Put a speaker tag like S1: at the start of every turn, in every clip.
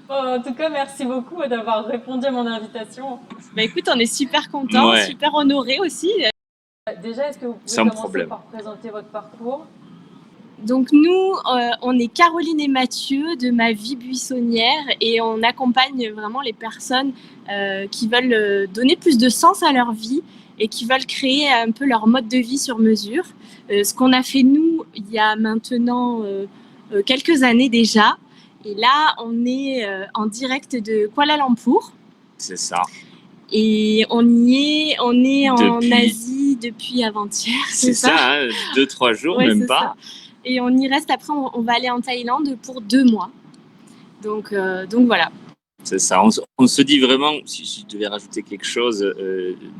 S1: Bon, en tout cas, merci beaucoup d'avoir répondu à mon invitation.
S2: Bah écoute, on est super contents,
S1: Ouais.
S2: super honorés aussi.
S1: Déjà, est-ce que vous pouvez
S2: Sans
S1: commencer
S2: problème.
S1: par présenter votre parcours?
S2: Donc nous, on est Caroline et Mathieu de Ma Vie Buissonnière et on accompagne vraiment les personnes qui veulent donner plus de sens à leur vie et qui veulent créer un peu leur mode de vie sur mesure. Ce qu'on a fait nous, il y a maintenant quelques années déjà. Et là, on est en direct de Kuala Lumpur.
S3: C'est ça.
S2: Et on est en Asie depuis avant-hier,
S3: c'est ça, hein, 2-3 jours, ouais, même pas.
S2: Ça. Et on y reste, après on va aller en Thaïlande pour 2 mois. Donc voilà.
S3: C'est ça, on se dit vraiment, si je devais rajouter quelque chose,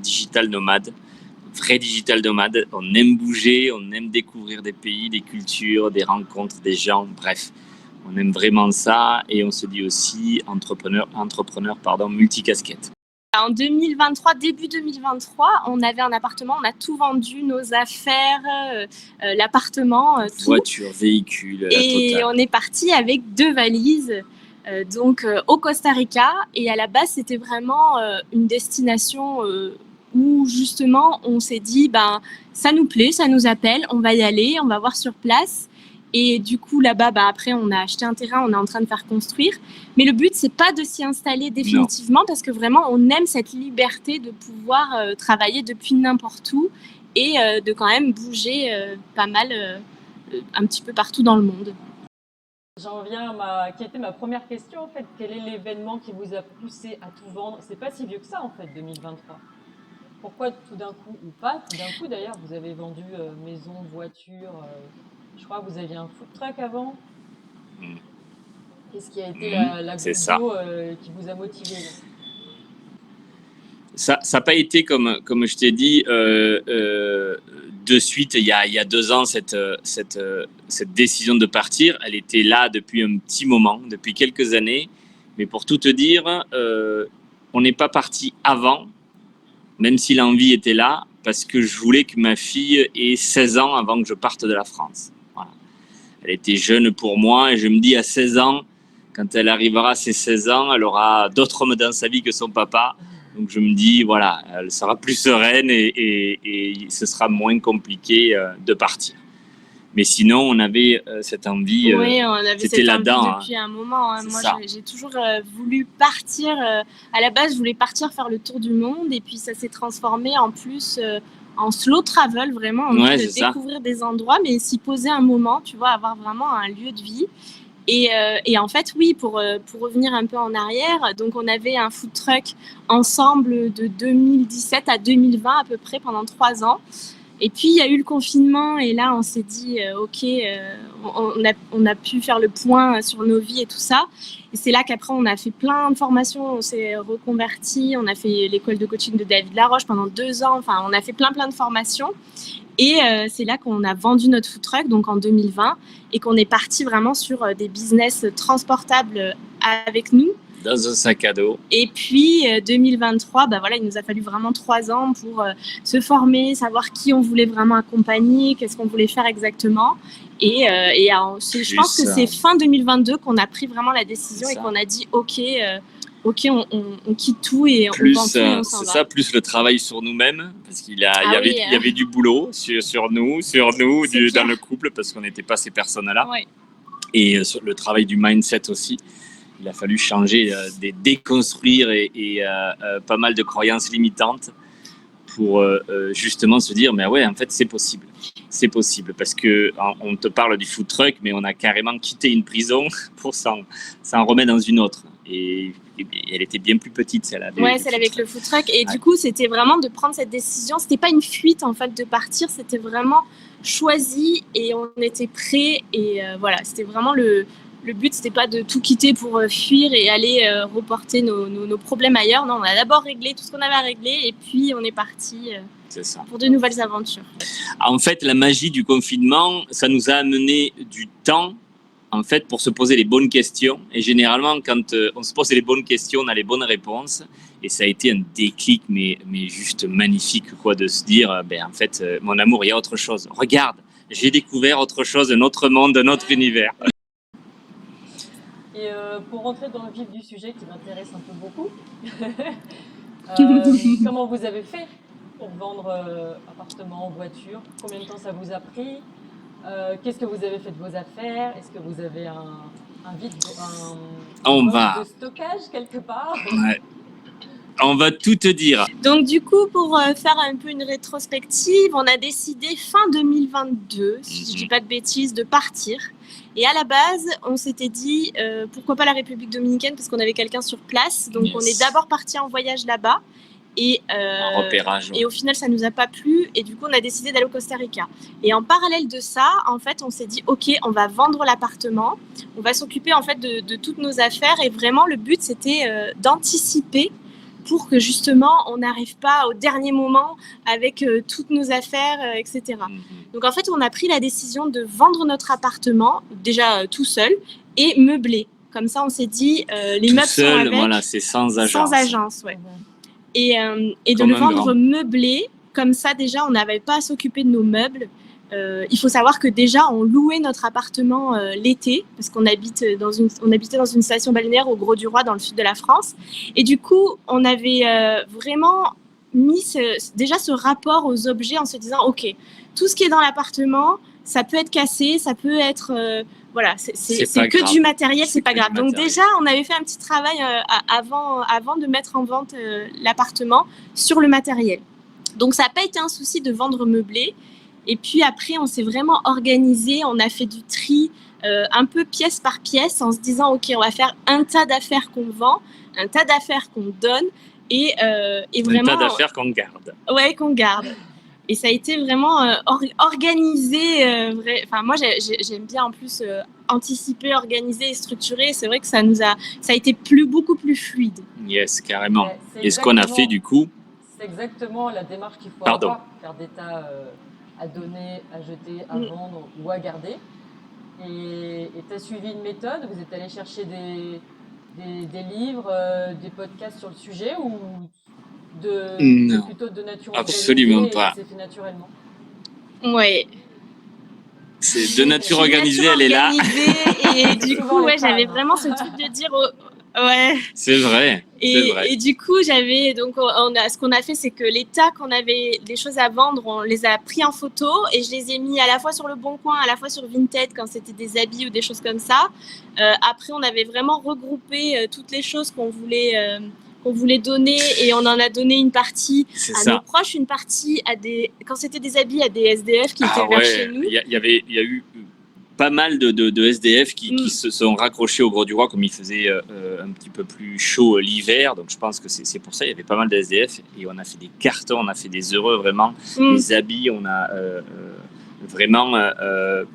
S3: digital nomade, vrai digital nomade, on aime bouger, on aime découvrir des pays, des cultures, des rencontres, des gens, bref. On aime vraiment ça et on se dit aussi entrepreneur multicasquette.
S2: En 2023, début 2023, on avait un appartement, on a tout vendu, nos affaires, l'appartement, tout.
S3: Voiture, véhicule,
S2: et
S3: totale.
S2: On est parti avec 2 valises, au Costa Rica. Et à la base, c'était vraiment une destination où justement on s'est dit, ben ça nous plaît, ça nous appelle, on va y aller, on va voir sur place. Et du coup, là-bas, après, on a acheté un terrain, on est en train de faire construire. Mais le but, c'est pas de s'y installer définitivement, parce que vraiment, on aime cette liberté de pouvoir travailler depuis n'importe où et de quand même bouger pas mal, un petit peu partout dans le monde.
S1: J'en viens qui était ma première question en fait. Quel est l'événement qui vous a poussé à tout vendre? C'est pas si vieux que ça en fait, 2023. Pourquoi tout d'un coup, ou pas tout d'un coup d'ailleurs, vous avez vendu maison, voiture, je crois que vous aviez un food truck avant. Qu'est-ce qui a été la goutte d'eau qui vous a motivé là?
S3: Ça n'a pas été, comme je t'ai dit, de suite, il y a 2 ans, cette décision de partir. Elle était là depuis un petit moment, depuis quelques années. Mais pour tout te dire, on n'est pas parti avant, même si l'envie était là, parce que je voulais que ma fille ait 16 ans avant que je parte de la France. Voilà. Elle était jeune pour moi et je me dis à 16 ans, quand elle arrivera à ses 16 ans, elle aura d'autres hommes dans sa vie que son papa. Donc je me dis, voilà, elle sera plus sereine et ce sera moins compliqué de partir. Mais sinon, on avait cette envie,
S2: oui, on avait
S3: c'était là-dedans.
S2: Depuis un moment. Hein. Moi,
S3: ça.
S2: J'ai toujours voulu partir. À la base, je voulais partir faire le tour du monde et puis ça s'est transformé en plus en slow travel, vraiment, en de découvrir des endroits, mais s'y poser un moment, tu vois, avoir vraiment un lieu de vie. Et en fait, oui, pour revenir un peu en arrière, donc on avait un food truck ensemble de 2017 à 2020 à peu près pendant 3 ans. Et puis il y a eu le confinement et là on s'est dit ok, on a pu faire le point sur nos vies et tout ça. Et c'est là qu'après on a fait plein de formations, on s'est reconverti, on a fait l'école de coaching de David Laroche pendant 2 ans. Enfin, on a fait plein de formations. Et c'est là qu'on a vendu notre food truck, donc en 2020, et qu'on est parti vraiment sur des business transportables avec nous.
S3: Dans un sac à dos.
S2: Et puis 2023, voilà, il nous a fallu vraiment 3 ans pour se former, savoir qui on voulait vraiment accompagner, qu'est-ce qu'on voulait faire exactement. Et je pense que c'est fin 2022 qu'on a pris vraiment la décision et qu'on a dit ok, on quitte tout et on vend tout et on s'en va.
S3: C'est ça, plus le travail sur nous-mêmes, parce qu'il y avait du boulot sur nous dans le couple, parce qu'on n'était pas ces personnes-là.
S2: Ouais.
S3: Et sur le travail du mindset aussi. Il a fallu changer, déconstruire et pas mal de croyances limitantes pour justement se dire, mais ouais, en fait, c'est possible. C'est possible parce qu'on te parle du food truck, mais on a carrément quitté une prison pour s'en remettre dans une autre. Et elle était bien plus petite, celle-là.
S2: Ouais, celle avec le food truck. Et du coup, c'était vraiment de prendre cette décision. C'était pas une fuite, en fait, de partir. C'était vraiment choisi et on était prêts. Et voilà, c'était vraiment le but, c'était pas de tout quitter pour fuir et aller reporter nos problèmes ailleurs. Non, on a d'abord réglé tout ce qu'on avait à régler et puis on est parti pour de nouvelles aventures.
S3: En fait, la magie du confinement, ça nous a amené du temps, en fait, pour se poser les bonnes questions. Et généralement, quand on se pose les bonnes questions, on a les bonnes réponses. Et ça a été un déclic, mais juste magnifique, quoi, de se dire, en fait, mon amour, il y a autre chose. Regarde, j'ai découvert autre chose, un autre monde, un autre univers.
S1: Et pour rentrer dans le vif du sujet qui m'intéresse un peu beaucoup, comment vous avez fait pour vendre appartement, voiture? Combien de temps ça vous a pris? Qu'est-ce que vous avez fait de vos affaires? Est-ce que vous avez un vide, de stockage quelque part?
S3: Ouais. On va tout te dire.
S2: Donc du coup, pour faire un peu une rétrospective, on a décidé fin 2022, si je dis pas de bêtises, de partir. Et à la base, on s'était dit, pourquoi pas la République dominicaine, parce qu'on avait quelqu'un sur place. Donc on est d'abord parti en voyage là-bas. Et,
S3: en repérage.
S2: Et au final, ça nous a pas plu. Et du coup, on a décidé d'aller au Costa Rica. Et en parallèle de ça, en fait, on s'est dit, OK, on va vendre l'appartement. On va s'occuper en fait de toutes nos affaires. Et vraiment, le but, c'était d'anticiper pour que justement, on n'arrive pas au dernier moment avec toutes nos affaires, etc. Donc en fait, on a pris la décision de vendre notre appartement, déjà tout seul, et meubler. Comme ça, on s'est dit, les
S3: tout
S2: meubles
S3: seul,
S2: sont avec,
S3: voilà, c'est sans agence.
S2: Sans agence, ouais. Et de le vendre meublé, comme ça déjà, on n'avait pas à s'occuper de nos meubles. Il faut savoir que déjà, on louait notre appartement l'été, parce qu'on habitait dans une station balnéaire au Grau-du-Roi, dans le sud de la France. Et du coup, on avait vraiment mis déjà ce rapport aux objets en se disant, OK, tout ce qui est dans l'appartement, ça peut être cassé, ça peut être... voilà, c'est que grave. Du matériel, c'est pas grave. Donc déjà, on avait fait un petit travail avant de mettre en vente l'appartement sur le matériel. Donc ça n'a pas été un souci de vendre meublé. Et puis après, on s'est vraiment organisé, on a fait du tri un peu pièce par pièce en se disant, OK, on va faire un tas d'affaires qu'on vend, un tas d'affaires qu'on donne et vraiment...
S3: Un tas d'affaires qu'on garde.
S2: Ouais, qu'on garde. Et ça a été vraiment organisé. Enfin, moi, j'aime bien en plus anticiper, organiser et structurer. C'est vrai que ça a été beaucoup plus fluide.
S3: Yes, carrément. Et ce qu'on a fait du coup...
S1: C'est exactement la démarche qu'il faut avoir. Faire des tas à donner, à jeter, à vendre ou à garder. Et tu as suivi une méthode? Vous êtes allé chercher des livres, des podcasts sur le sujet ou plutôt de nature
S3: absolument pas.
S1: C'est fait naturellement.
S2: Ouais.
S3: C'est de nature organisée, elle est là.
S2: Et du coup, ouais, j'avais vraiment ce truc de dire, ouais.
S3: C'est vrai.
S2: Et du coup, ce qu'on a fait, c'est que les tas qu'on avait des choses à vendre, on les a pris en photo et je les ai mis à la fois sur Le Bon Coin, à la fois sur Vinted quand c'était des habits ou des choses comme ça. Après, on avait vraiment regroupé toutes les choses qu'on voulait donner et on en a donné une partie à nos proches, une partie quand c'était des habits, à des SDF qui étaient vers chez nous.
S3: Il y a eu pas mal de SDF qui se sont raccrochés au Grau-du-Roi comme il faisait un petit peu plus chaud l'hiver. Donc je pense que c'est pour ça il y avait pas mal de SDF et on a fait des cartons, on a fait des heureux vraiment, des habits, on a vraiment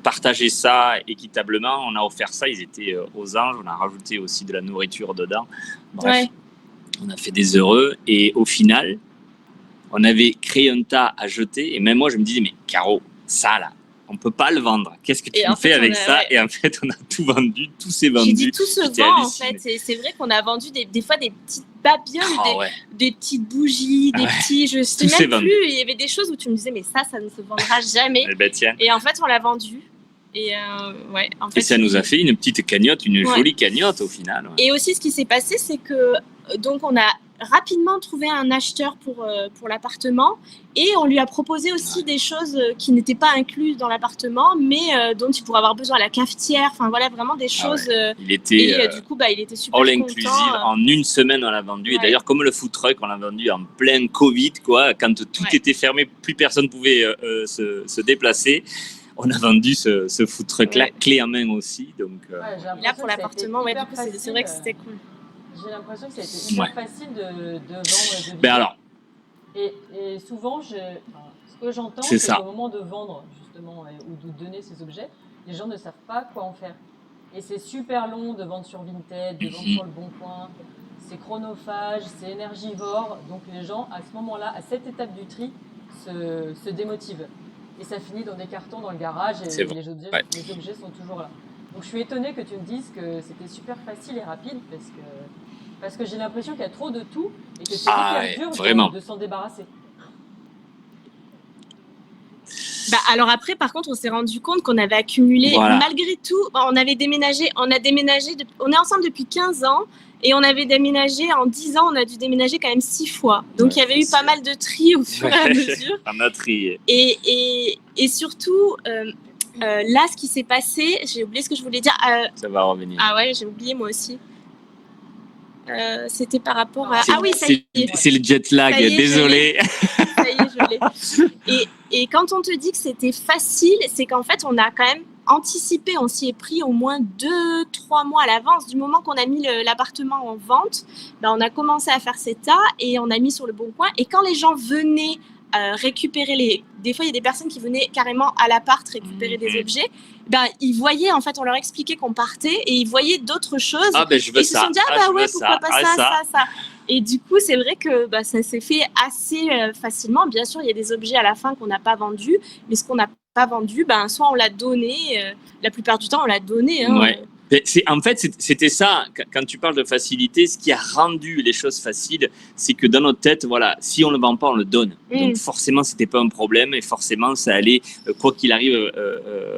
S3: partagé ça équitablement. On a offert ça, ils étaient aux anges, on a rajouté aussi de la nourriture dedans. Bref, on a fait des heureux et au final, on avait créé un tas à jeter et même moi je me disais mais Caro, ça là, on peut pas le vendre. Qu'est-ce que tu fais avec ça? Et en fait, on a tout vendu, tout s'est vendu.
S2: J'ai dit tout se vend en fait. C'est vrai qu'on a vendu des fois des petites babioles, des petites bougies, des petits. Je sais même plus. Il y avait des choses où tu me disais mais ça ne se vendra jamais. Et en fait, on l'a vendu. Et en fait,
S3: ça nous a fait une petite cagnotte, une jolie cagnotte au final.
S2: Et aussi, ce qui s'est passé, c'est que donc on a rapidement trouvé un acheteur pour l'appartement et on lui a proposé aussi des choses qui n'étaient pas incluses dans l'appartement mais dont il pourrait avoir besoin, la cafetière, enfin voilà, vraiment des choses.
S3: Il était,
S2: du coup, il était super
S3: all inclusive. En une semaine, on l'a vendu. Et d'ailleurs, comme le food truck, on l'a vendu en plein Covid, quoi, quand tout était fermé, plus personne pouvait se déplacer. On a vendu ce food truck-là, clé en main aussi. Donc,
S2: là, pour l'appartement, du coup, c'est vrai que c'était cool.
S1: J'ai l'impression que ça a été hyper facile de vendre de
S3: ben alors,
S1: et souvent, ce que j'entends, c'est qu'au moment de vendre justement ou de donner ces objets, les gens ne savent pas quoi en faire. Et c'est super long de vendre sur Vinted, de vendre sur Le Bon Coin. C'est chronophage, c'est énergivore. Donc les gens, à ce moment-là, à cette étape du tri, se démotivent. Et ça finit dans des cartons dans le garage et les objets sont toujours là. Donc je suis étonnée que tu me dises que c'était super facile et rapide parce que j'ai l'impression qu'il y a trop de tout et que c'est hyper dur de s'en débarrasser.
S2: Alors après, par contre, on s'est rendu compte qu'on avait accumulé, malgré tout, on avait déménagé, on est ensemble depuis 15 ans et on avait déménagé en 10 ans, on a dû déménager quand même 6 fois. Donc il y avait eu pas mal de tri au fur et à mesure.
S3: On a trié.
S2: Et surtout, là, ce qui s'est passé, j'ai oublié ce que je voulais dire.
S3: Ça va revenir.
S2: Ah ouais, j'ai oublié moi aussi. C'était par rapport à... Ah oui, ça y est.
S3: C'est le jet lag, désolé.
S2: Ça y est, je l'ai. Et quand on te dit que c'était facile, c'est qu'en fait, on a quand même anticipé, on s'y est pris au moins 2-3 mois à l'avance. Du moment qu'on a mis l'appartement en vente, on a commencé à faire cet tas et on a mis sur le bon coin. Et quand les gens venaient récupérer des fois il y a des personnes qui venaient carrément à l'appart récupérer des objets, ils voyaient, en fait on leur expliquait qu'on partait et ils voyaient d'autres choses
S3: je veux
S2: et ils se sont dit pourquoi pas ça. Et du coup c'est vrai que ça s'est fait assez facilement. Bien sûr il y a des objets à la fin qu'on n'a pas vendus, mais ce qu'on n'a pas vendu, soit on l'a donné, la plupart du temps on l'a donné,
S3: En fait, c'était ça. Quand tu parles de facilité, ce qui a rendu les choses faciles, c'est que dans notre tête, voilà, si on ne le vend pas, on le donne. Donc forcément, c'était pas un problème et forcément, ça allait, quoi qu'il arrive,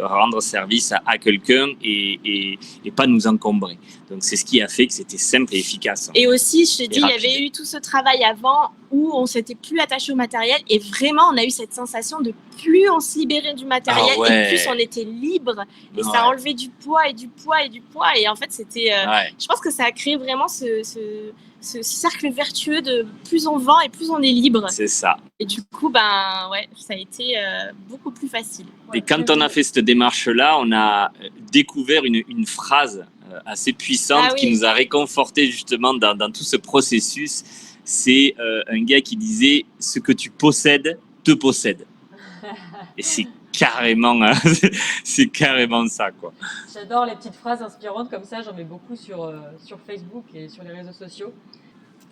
S3: rendre service à quelqu'un et pas nous encombrer. Donc c'est ce qui a fait que c'était simple et efficace.
S2: Et aussi, je te dis, il y avait eu tout ce travail avant où on s'était plus attaché au matériel et vraiment, on a eu cette sensation de plus on se libérait du matériel et plus on était libre et ça a enlevé du poids et du poids et du poids et en fait, c'était. Je pense que ça a créé vraiment ce cercle vertueux de plus on vend et plus on est libre.
S3: C'est ça.
S2: Et du coup, ça a été beaucoup plus facile.
S3: Et quand on a fait cette démarche-là, on a découvert une phrase assez puissante qui nous a réconforté justement dans tout ce processus. C'est un gars qui disait « Ce que tu possèdes te possède ». Et c'est carrément ça, quoi.
S1: J'adore les petites phrases inspirantes comme ça, j'en mets beaucoup sur Facebook et sur les réseaux sociaux.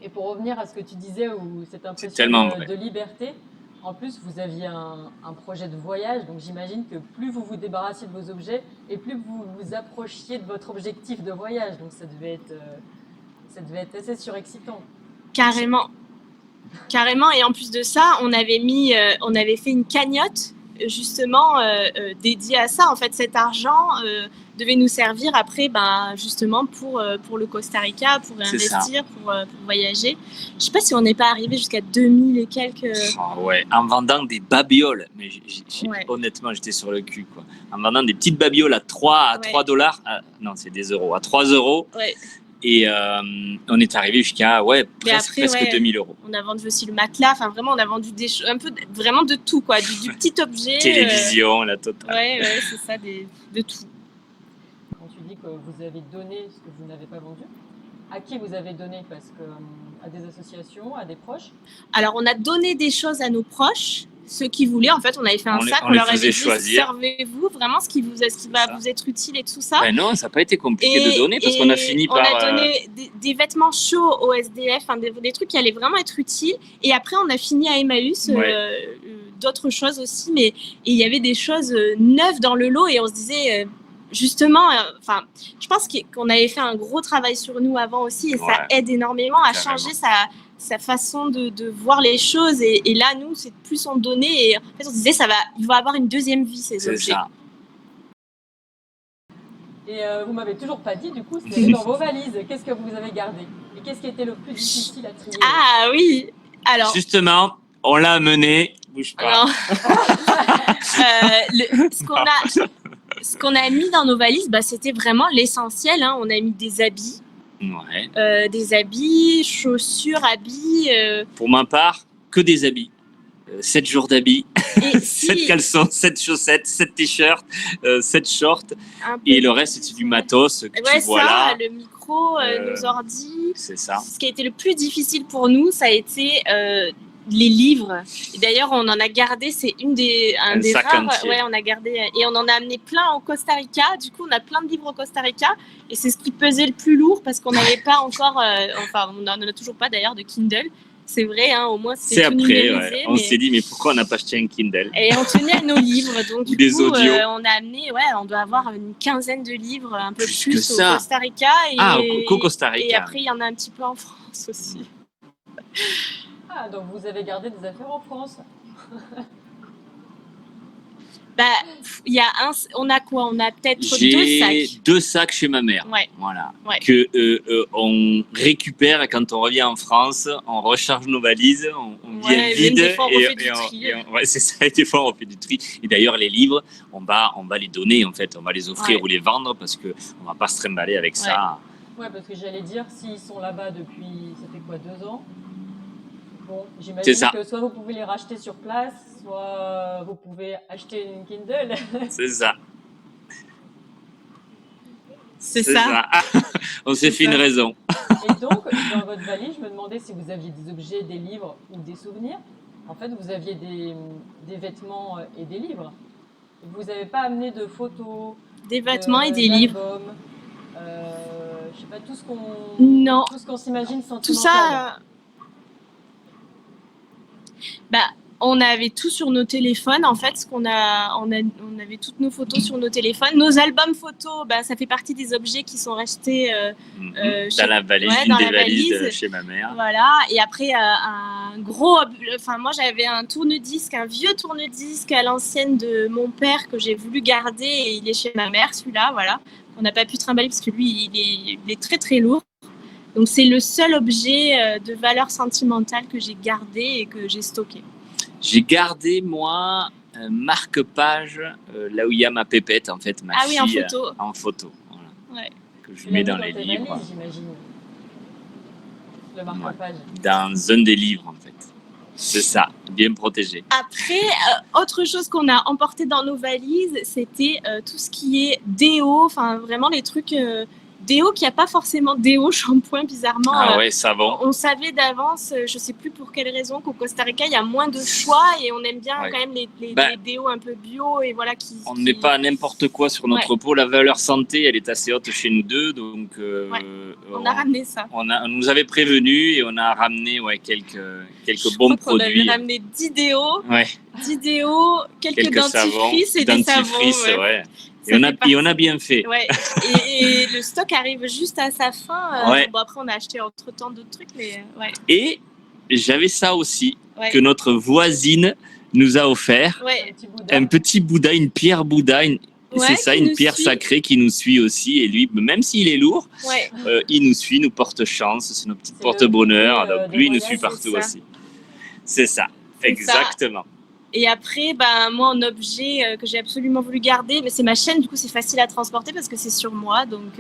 S1: Et pour revenir à ce que tu disais, où cette impression de liberté, en plus vous aviez un projet de voyage, donc j'imagine que plus vous vous débarrassiez de vos objets et plus vous vous approchiez de votre objectif de voyage, donc ça devait être assez surexcitant.
S2: Carrément, et en plus de ça, on avait fait une cagnotte justement dédiée à ça. En fait, cet argent devait nous servir après, justement pour le Costa Rica, pour investir, pour voyager. Je sais pas si on n'est pas arrivé jusqu'à 2000 et quelques.
S3: En vendant des babioles. Mais honnêtement, j'étais sur le cul, quoi. En vendant des petites babioles à 3 $. Non, c'est des euros. À 3 €. Ouais. Et on est arrivé jusqu'à presque 2000 €.
S2: On a vendu aussi le matelas. Enfin, vraiment, on a vendu un peu vraiment de tout, quoi. Du petit objet.
S3: Télévision, la totale.
S2: Ouais, c'est ça, de tout.
S1: Quand tu dis que vous avez donné ce que vous n'avez pas vendu, à qui vous avez donné? Parce que à des associations, à des proches?
S2: Alors, on a donné des choses à nos proches. Ceux qui voulaient, en fait, on avait fait un sac, on leur avait dit servez-vous vraiment ce qui va vous être utile et tout ça.
S3: Non, ça n'a pas été compliqué de donner parce qu'on a fini par.
S2: On a donné des vêtements chauds au SDF, des trucs qui allaient vraiment être utiles. Et après, on a fini à Emmaüs, d'autres choses aussi, mais il y avait des choses neuves dans le lot et on se disait. Justement, je pense qu'on avait fait un gros travail sur nous avant aussi et ça aide énormément à changer sa façon de voir les choses et là nous c'est plus on donnait et en fait on se disait il va avoir une deuxième vie ces objets. Ça.
S1: Et vous m'avez toujours pas dit du coup ce qu'il y avait dans vos valises, qu'est-ce que vous avez gardé et qu'est-ce qui était le plus difficile à trier?
S2: Ah oui, alors
S3: justement on l'a amené, bouge pas.
S2: Alors, ce qu'on a mis dans nos valises, c'était vraiment l'essentiel, hein. On a mis des habits. Des habits, chaussures, habits.
S3: Pour ma part, que des habits. 7 jours d'habits, 7 caleçons, 7 chaussettes, 7 t-shirts, 7 shorts. Et le reste, c'est du matos que tu vois là.
S2: Le micro, nos ordis.
S3: C'est ça.
S2: Ce qui a été le plus difficile pour nous, ça a été les livres. Et d'ailleurs, on en a gardé, c'est un des rares. On a gardé et on en a amené plein au Costa Rica. Du coup, on a plein de livres au Costa Rica et c'est ce qui pesait le plus lourd parce qu'on n'avait pas encore, on n'en a toujours pas d'ailleurs de Kindle. C'est vrai, hein, au moins c'est tout
S3: après.
S2: Numérisé,
S3: on s'est dit mais pourquoi on n'a pas acheté un Kindle?
S2: Et on tenait à nos livres, donc
S3: du coup, audios.
S2: On a amené, on doit avoir une quinzaine de livres, un peu plus
S3: que ça.
S2: Au Costa Rica.
S3: Au Costa Rica.
S2: Et après, il y en a un petit peu en France aussi.
S1: Ah, donc vous avez gardé des affaires en France.
S2: On a quoi? On a peut-être 2
S3: J'ai
S2: sacs.
S3: 2 sacs chez ma mère.
S2: Ouais.
S3: Voilà.
S2: Ouais.
S3: Que on récupère quand on revient en France, on recharge nos valises, on vient vide.
S2: Des fois, on refait du tri.
S3: Ouais, c'est ça. Et des fois, on fait du tri. Et d'ailleurs, les livres, on va les donner en fait. On va les offrir ou les vendre parce que on va pas se trimballer avec ça.
S1: Ouais, parce que j'allais dire, s'ils sont là-bas depuis, ça fait quoi, 2 ans? Bon,
S3: C'est
S1: j'imagine
S3: ça.
S1: que soit vous pouvez les racheter sur place, soit vous pouvez acheter une Kindle.
S3: C'est ça.
S2: C'est ça.
S3: On s'est fait une raison.
S1: Et donc, dans votre valise, je me demandais si vous aviez des objets, des livres ou des souvenirs. En fait, vous aviez des vêtements et des livres. Vous n'avez pas amené de photos,
S2: des vêtements et des livres.
S1: Je sais pas, tout ce qu'on s'imagine sentimental.
S2: Tout ça. On avait tout sur nos téléphones. En fait, on avait toutes nos photos sur nos téléphones. Nos albums photos, ça fait partie des objets qui sont restés
S3: dans la valise, des valises chez ma mère.
S2: Voilà. Et après, un gros. Enfin, moi, j'avais un tourne-disque, un vieux tourne-disque à l'ancienne de mon père que j'ai voulu garder. Et il est chez ma mère, celui-là. Voilà. On n'a pas pu trimballer parce que lui, il est très très lourd. Donc, c'est le seul objet de valeur sentimentale que j'ai gardé et que j'ai stocké.
S3: J'ai gardé, moi, un marque-page là où il y a ma pépette, en fait, ma fille.
S2: En photo.
S3: En photo, voilà.
S2: Ouais.
S3: Que je mets dans les livres.
S1: Valises, j'imagine. Le marque-page.
S3: Dans un des livres, en fait. C'est ça, bien protégé.
S2: Après, autre chose qu'on a emporté dans nos valises, c'était tout ce qui est déo, enfin vraiment les trucs déo qui a pas forcément déo, shampoing, bizarrement.
S3: Ah ouais, savon.
S2: On savait d'avance, je sais plus pour quelle raison, qu'au Costa Rica, il y a moins de choix et on aime bien quand même les déos un peu bio et voilà
S3: on ne met pas n'importe quoi sur notre peau. La valeur santé, elle est assez haute chez nous deux, donc
S2: on a ramené ça.
S3: On nous avait prévenu et on a ramené quelques bons produits. On
S2: avait ramené 10 déos, 10 déos, quelques dentifrices et des savons.
S3: Ouais. Et on a bien fait.
S2: Ouais. Et le stock arrive juste à sa fin. Bon, après, on a acheté entre-temps d'autres trucs, mais
S3: Et j'avais ça aussi, que notre voisine nous a offert. Un petit Bouddha, une pierre Bouddha. C'est ça, une pierre sacrée qui nous suit aussi. Et lui, même s'il est lourd, il nous suit, nous porte chance. C'est nos petites porte-bonheur. Donc lui, il nous suit partout aussi. C'est ça, exactement.
S2: Ça. Et après, moi, un objet que j'ai absolument voulu garder, mais c'est ma chaîne, du coup, c'est facile à transporter parce que c'est sur moi. Donc,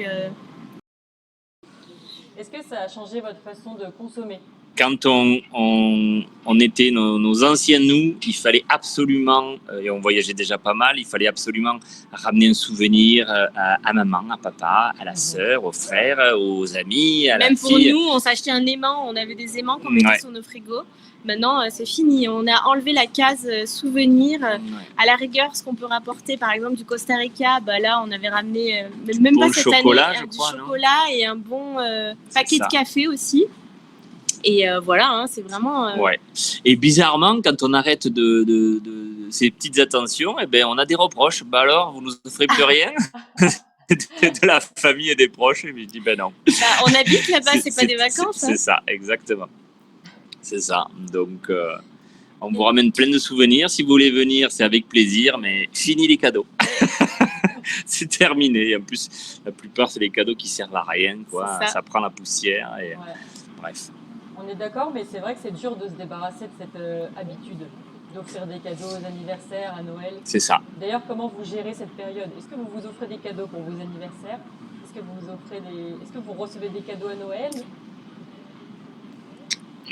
S1: Est-ce que ça a changé votre façon de consommer?
S3: Quand on était nos anciens nous, il fallait absolument, et on voyageait déjà pas mal, il fallait absolument ramener un souvenir à maman, à papa, à la sœur, aux frères, aux amis, à
S2: même
S3: la fille.
S2: Même pour nous, on s'achetait un aimant, on avait des aimants qu'on mettait sur nos frigos. Maintenant, c'est fini. On a enlevé la case souvenir. À la rigueur, ce qu'on peut rapporter, par exemple, du Costa Rica, là, on avait ramené, même pas cette année, du chocolat et un bon paquet de café aussi. Et voilà, c'est vraiment...
S3: Et bizarrement, quand on arrête de ces petites attentions, on a des reproches. Alors, vous nous offrez plus rien de la famille et des proches. Et je dis, non.
S2: On habite là-bas, c'est pas des vacances.
S3: C'est ça, exactement. C'est ça. Donc, on vous ramène plein de souvenirs. Si vous voulez venir, c'est avec plaisir, mais fini les cadeaux. C'est terminé. En plus, la plupart, c'est les cadeaux qui servent à rien. Ça prend la poussière. Et... Bref.
S1: On est d'accord, mais c'est vrai que c'est dur de se débarrasser de cette habitude d'offrir des cadeaux aux anniversaires, à Noël.
S3: C'est ça.
S1: D'ailleurs, comment vous gérez cette période? Est-ce que vous vous offrez des cadeaux pour vos anniversaires? Est-ce que vous recevez des cadeaux à Noël?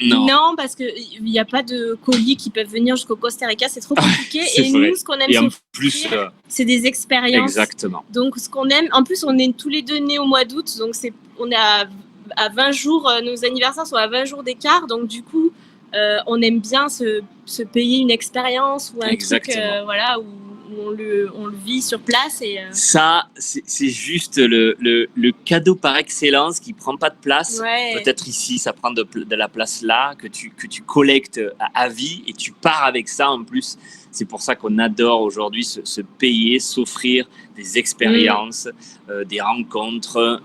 S2: Non, parce qu'il n'y a pas de colis qui peuvent venir jusqu'au Costa Rica, c'est trop compliqué. Et
S3: vrai.
S2: Nous, ce qu'on aime c'est des expériences.
S3: Exactement.
S2: Donc, ce qu'on aime, en plus, on est tous les deux nés au mois d'août, donc on est à 20 jours, nos anniversaires sont à 20 jours d'écart, donc du coup, on aime bien se payer une expérience ou un truc où on le vit sur place. Et,
S3: Ça, c'est juste le cadeau par excellence qui ne prend pas de place. Peut-être ici, ça prend de la place là, que tu collectes à vie et tu pars avec ça en plus. C'est pour ça qu'on adore aujourd'hui se payer, s'offrir des expériences, des rencontres,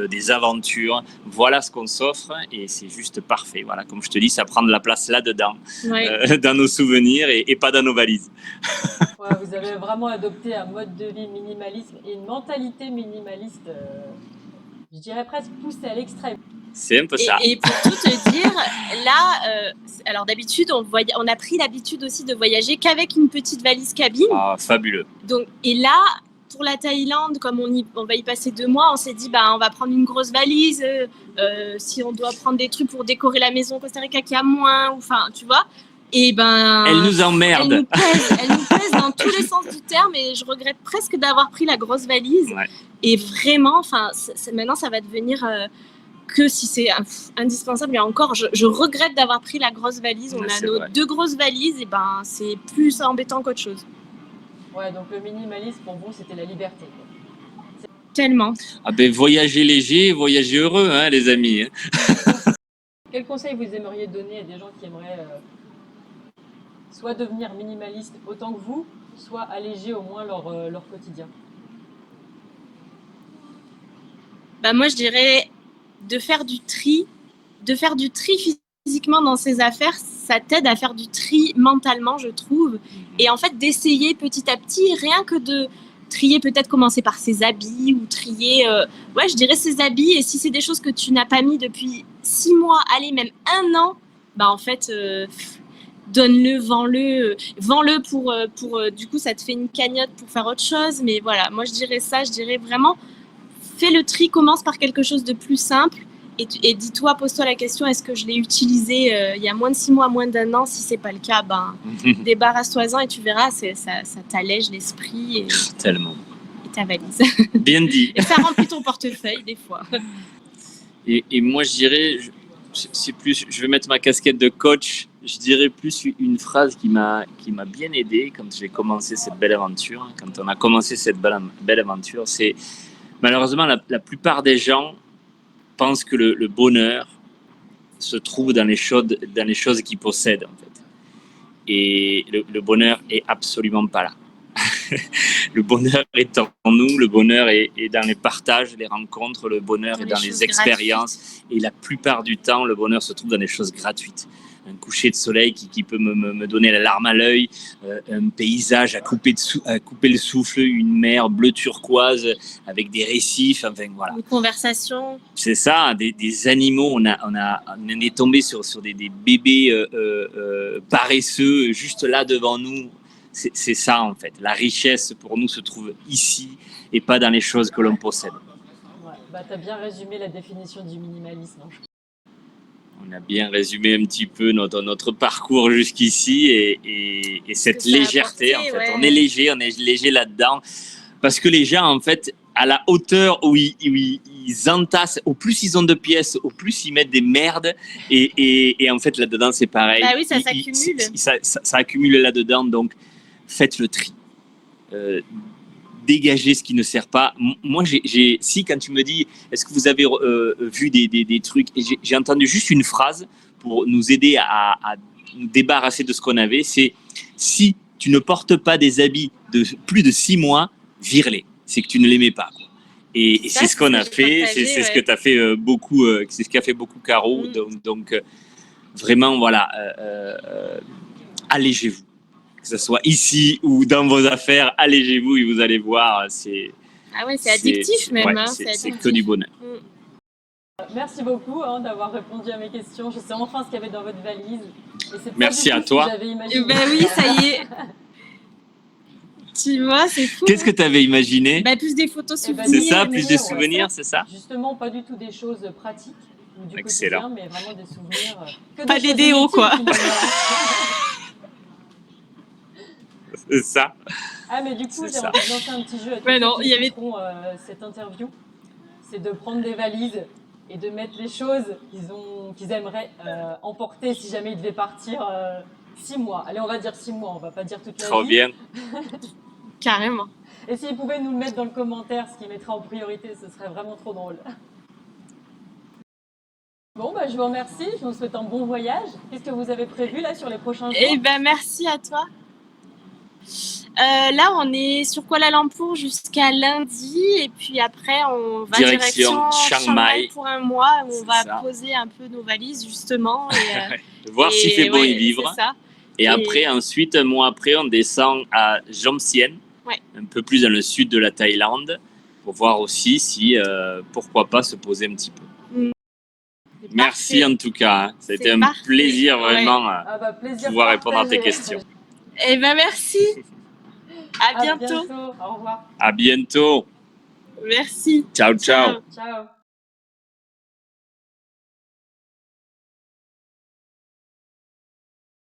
S3: des aventures. Voilà ce qu'on s'offre et c'est juste parfait. Voilà, comme je te dis, ça prend de la place là-dedans, dans nos souvenirs et pas dans nos valises.
S1: Ouais, vous avez vraiment adopté un mode de vie minimaliste et une mentalité minimaliste, je dirais presque poussée à l'extrême.
S3: C'est un peu ça.
S2: Et pour tout te dire, là, alors d'habitude, on a pris l'habitude aussi de voyager qu'avec une petite valise cabine.
S3: Ah, fabuleux.
S2: Donc, et là, pour la Thaïlande, comme on va y passer 2 mois, on s'est dit, on va prendre une grosse valise. Si on doit prendre des trucs pour décorer la maison au Costa Rica qu'il y a moins, enfin, tu vois. Et
S3: elle nous emmerde.
S2: Elle nous pèse dans tous les sens du terme et je regrette presque d'avoir pris la grosse valise.
S3: Ouais.
S2: Et vraiment, enfin, maintenant, ça va devenir... que si c'est indispensable, mais encore, je regrette d'avoir pris la grosse valise. On a nos 2 grosses valises, et c'est plus embêtant qu'autre chose.
S1: Ouais, donc le minimalisme, pour vous, c'était la liberté, quoi.
S2: Tellement.
S3: Ah ben, voyager léger, voyager heureux, hein, les amis.
S1: Quel conseil vous aimeriez donner à des gens qui aimeraient soit devenir minimaliste autant que vous, soit alléger au moins leur quotidien?
S2: Moi, je dirais de faire du tri physiquement dans ses affaires, ça t'aide à faire du tri mentalement, je trouve. Et en fait, d'essayer petit à petit, rien que de trier, peut-être commencer par ses habits ou trier, je dirais ses habits. Et si c'est des choses que tu n'as pas mis depuis 6 mois, allez, même 1 an, en fait, donne-le, vends-le pour du coup, ça te fait une cagnotte pour faire autre chose. Mais voilà, moi, je dirais vraiment, fais le tri, commence par quelque chose de plus simple et dis-toi, pose-toi la question, est-ce que je l'ai utilisé il y a moins de 6 mois, moins d'1 an? Si c'est pas le cas, débarrasse-toi-en et tu verras, ça t'allège l'esprit et
S3: tellement.
S2: Et ta valise.
S3: Bien dit.
S2: Et ça remplit ton portefeuille des fois.
S3: Et moi, je dirais, c'est plus, je vais mettre ma casquette de coach, je dirais plus une phrase qui m'a bien aidé quand j'ai commencé cette belle aventure. Quand on a commencé cette belle aventure, c'est malheureusement la plupart des gens pensent que le bonheur se trouve dans les choses qu'ils possèdent, en fait. Et le bonheur est absolument pas là. Le bonheur est en nous, le bonheur est dans les partages, les rencontres, le bonheur est dans les expériences. Gratuites. Et la plupart du temps, le bonheur se trouve dans des choses gratuites. Un coucher de soleil qui peut me donner la larme à l'œil, un paysage à couper le souffle, une mer bleu turquoise avec des récifs, enfin voilà.
S2: Une conversation.
S3: C'est ça, des animaux, on est tombé sur des bébés paresseux juste là devant nous. C'est ça en fait, la richesse pour nous se trouve ici et pas dans les choses que l'on possède.
S1: Ouais, tu as bien résumé la définition du minimalisme.
S3: On a bien résumé un petit peu notre parcours jusqu'ici et cette légèreté en fait. Ouais. On est léger là-dedans parce que les gens en fait, à la hauteur où ils entassent, au plus ils ont de pièces, au plus ils mettent des merdes et en fait là-dedans c'est pareil.
S2: Bah oui, ça s'accumule.
S3: Ça accumule là-dedans, donc faites le tri. Dégagez ce qui ne sert pas. Moi, quand tu me dis, est-ce que vous avez vu des trucs, et j'ai entendu juste une phrase pour nous aider à nous débarrasser de ce qu'on avait, c'est si tu ne portes pas des habits de plus de 6 mois, vire-les. C'est que tu ne l'aimais pas, quoi. Et c'est ce qu'on a fait, c'est ce que tu as fait beaucoup, c'est ce qu'a fait beaucoup Caro. Donc vraiment, voilà, allégez-vous. Que ce soit ici ou dans vos affaires, allégez-vous et vous allez voir, c'est
S2: addictif même.
S3: Ouais, c'est que du bonheur.
S1: Merci beaucoup d'avoir répondu à mes questions. Je sais enfin ce qu'il y avait dans votre valise. Et c'est
S3: merci à toi.
S2: Oui, ça y est. Tu vois, c'est fou.
S3: Qu'est-ce que tu avais imaginé?
S2: Plus des photos souvenirs.
S3: C'est ça, plus de souvenirs, c'est ça?
S1: Justement, pas du tout des choses pratiques ou du
S3: Excellent.
S1: quotidien, mais vraiment des souvenirs.
S2: Pas des déos, quoi.
S3: C'est ça.
S1: Ah, mais du coup, j'ai envie de lancer un petit jeu à tous ceux qui écouteront cette interview. C'est de prendre des valises et de mettre les choses qu'ils aimeraient emporter si jamais ils devaient partir 6 mois. Allez, on va dire 6 mois, on va pas dire toute la vie.
S3: Trop bien.
S2: Carrément.
S1: Et s'ils pouvaient nous le mettre dans le commentaire, ce qu'ils mettraient en priorité, ce serait vraiment trop drôle. Bon, je vous remercie, je vous souhaite un bon voyage. Qu'est-ce que vous avez prévu là sur les prochains jours?
S2: Merci à toi. Là, on est sur Kuala Lumpur jusqu'à lundi. Et puis après, on va
S3: direction Chiang Mai
S2: pour un mois. Où on va
S3: ça.
S2: poser un peu nos valises, justement.
S3: Voir s'il fait bon y vivre.
S2: C'est ça.
S3: Et après, ensuite, un mois après, on descend à Jomtien, un peu plus dans le sud de la Thaïlande, pour voir aussi si, pourquoi pas, se poser un petit peu. Merci en tout cas. Hein. C'était un plaisir vraiment
S1: plaisir
S3: pouvoir répondre à tes questions.
S2: Eh ben merci. À bientôt.
S1: Au revoir.
S3: À bientôt.
S2: Merci.
S3: Ciao, ciao.
S1: Ciao.